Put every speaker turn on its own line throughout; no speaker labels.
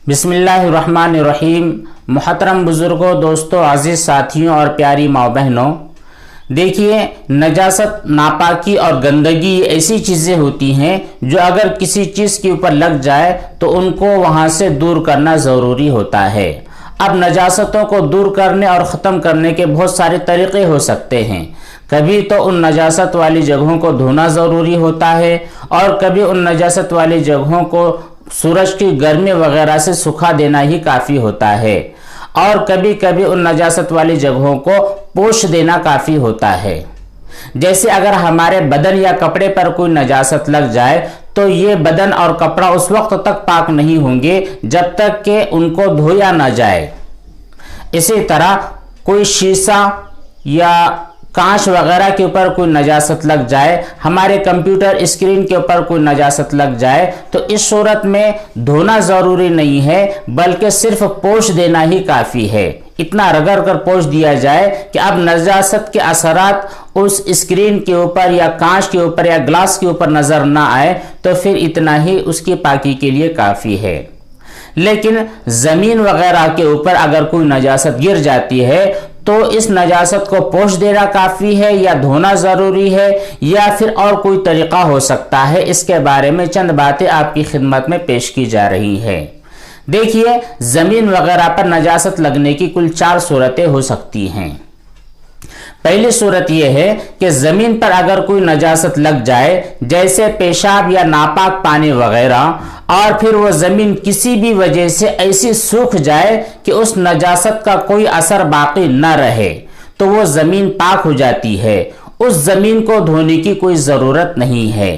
बिस्मिल्लाहिर्रहमानिर्रहीम। मुहतरम बुज़ुर्गों, दोस्तों, अज़ीज़ साथियों और प्यारी माँ बहनों, देखिए, नजासत, नापाकी और गंदगी ऐसी चीज़ें होती हैं जो अगर किसी चीज़ के ऊपर लग जाए तो उनको वहाँ से दूर करना ज़रूरी होता है। अब नजासतों को दूर करने और ख़त्म करने के बहुत सारे तरीक़े हो सकते हैं। कभी तो उन नजासत वाली जगहों को धोना ज़रूरी होता है और कभी उन नजासत वाली जगहों को सूरज की गर्मी वगैरह से सुखा देना ही काफ़ी होता है और कभी कभी उन नजासत वाली जगहों को पोंछ देना काफ़ी होता है। जैसे अगर हमारे बदन या कपड़े पर कोई नजासत लग जाए तो ये बदन और कपड़ा उस वक्त तक पाक नहीं होंगे जब तक कि उनको धोया ना जाए। इसी तरह कोई शीशा या कांच वगैरह के ऊपर कोई नजासत लग जाए, हमारे कंप्यूटर स्क्रीन के ऊपर कोई नजासत लग जाए तो इस सूरत में धोना ज़रूरी नहीं है, बल्कि सिर्फ पोंछ देना ही काफ़ी है। इतना रगड़ कर पोंछ दिया जाए कि अब नजासत के असरात उस स्क्रीन के ऊपर या कांच के ऊपर या ग्लास के ऊपर नज़र ना आए तो फिर इतना ही उसकी पाकी के लिए काफ़ी है। लेकिन ज़मीन वगैरह के ऊपर अगर कोई नजासत गिर जाती है तो इस नजासत को पोंछ देना काफ़ी है या धोना ज़रूरी है या फिर और कोई तरीक़ा हो सकता है। इसके बारे में चंद बातें आपकी खिदमत में पेश की जा रही हैं। देखिए, ज़मीन वगैरह पर नजासत लगने की कुल 4 सूरतें हो सकती हैं। पहली सूरत यह है कि ज़मीन पर अगर कोई नजासत लग जाए, जैसे पेशाब या नापाक पानी वगैरह, और फिर वो ज़मीन किसी भी वजह से ऐसी सूख जाए कि उस नजासत का कोई असर बाकी न रहे, तो वो ज़मीन पाक हो जाती है। उस ज़मीन को धोने की कोई ज़रूरत नहीं है।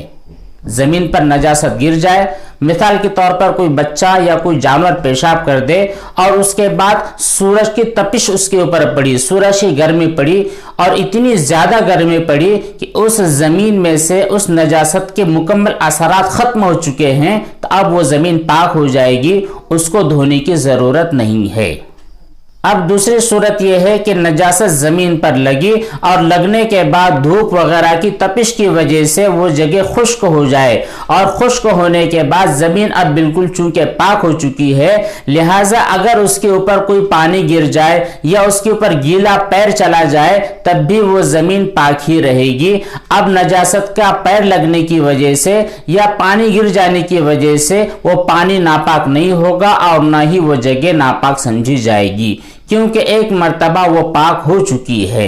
ज़मीन पर नजासत गिर जाए, मिसाल के तौर पर कोई बच्चा या कोई जानवर पेशाब कर दे और उसके बाद सूरज की तपिश उसके ऊपर पड़ी, सूरज की गर्मी पड़ी और इतनी ज़्यादा गर्मी पड़ी कि उस ज़मीन में से उस नजासत के मुकम्मल असरात ख़त्म हो चुके हैं, तो अब वो ज़मीन पाक हो जाएगी, उसको धोने की ज़रूरत नहीं है। अब दूसरी सूरत यह है कि नजासत ज़मीन पर लगी और लगने के बाद धूप वगैरह की तपिश की वजह से वो जगह खुश्क हो जाए और खुश्क होने के बाद ज़मीन अब बिल्कुल चूंकि पाक हो चुकी है, लिहाजा अगर उसके ऊपर कोई पानी गिर जाए या उसके ऊपर गीला पैर चला जाए तब भी वो ज़मीन पाक ही रहेगी। अब नजासत का पैर लगने की वजह से या पानी गिर जाने की वजह से वो पानी नापाक नहीं होगा और ना ही वो जगह नापाक समझी जाएगी, क्योंकि एक मर्तबा वो पाक हो चुकी है।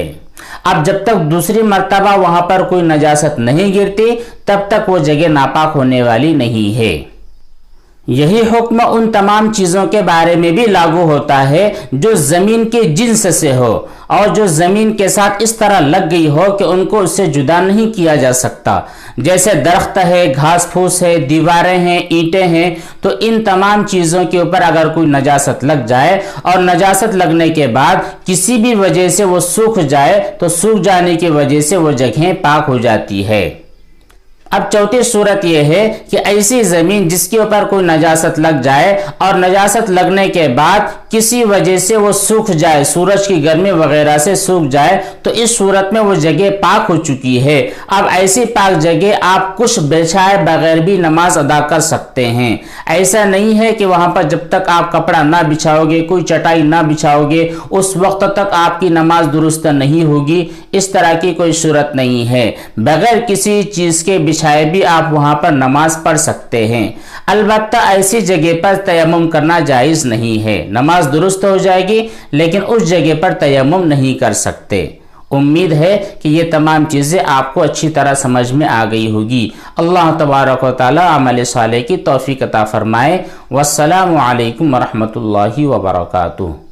अब जब तक दूसरी मर्तबा वहां पर कोई नजासत नहीं गिरती तब तक वो जगह नापाक होने वाली नहीं है। यही हुक्म उन तमाम चीज़ों के बारे में भी लागू होता है जो ज़मीन के जिन्स से हो और जो ज़मीन के साथ इस तरह लग गई हो कि उनको उससे जुदा नहीं किया जा सकता। जैसे दरख्त है, घास फूस है, दीवारें हैं, ईंटें हैं, तो इन तमाम चीज़ों के ऊपर अगर कोई नजासत लग जाए और नजासत लगने के बाद किसी भी वजह से वो सूख जाए तो सूख जाने की वजह से वो जगह पाक हो जाती है। अब चौथी सूरत यह है कि ऐसी ज़मीन जिसके ऊपर कोई नजासत लग जाए और नजासत लगने के बाद किसी वजह से वो सूख जाए, सूरज की गर्मी वगैरह से सूख जाए, तो इस सूरत में वो जगह पाक हो चुकी है। अब ऐसी पाक जगह आप कुछ बिछाए बगैर भी नमाज अदा कर सकते हैं। ऐसा नहीं है कि वहाँ पर जब तक आप कपड़ा ना बिछाओगे, कोई चटाई ना बिछाओगे, उस वक्त तक आपकी नमाज दुरुस्त नहीं होगी। इस तरह की कोई सूरत नहीं है। बगैर किसी चीज़ के बिछाए भी आप वहाँ पर नमाज पढ़ सकते हैं। अलबत्ता ऐसी जगह पर तयम्मुम करना जायज़ नहीं है। नमाज दुरुस्त हो जाएगी लेकिन उस जगह पर तयम्मुम नहीं कर सकते। उम्मीद है कि ये तमाम चीज़ें आपको अच्छी तरह समझ में आ गई होगी। अल्लाह तबारक व तआला अमल सालेह की तौफीक अता फरमाए। वस्सलामु अलैकुम व रहमतुल्लाहि व बरकातुहू।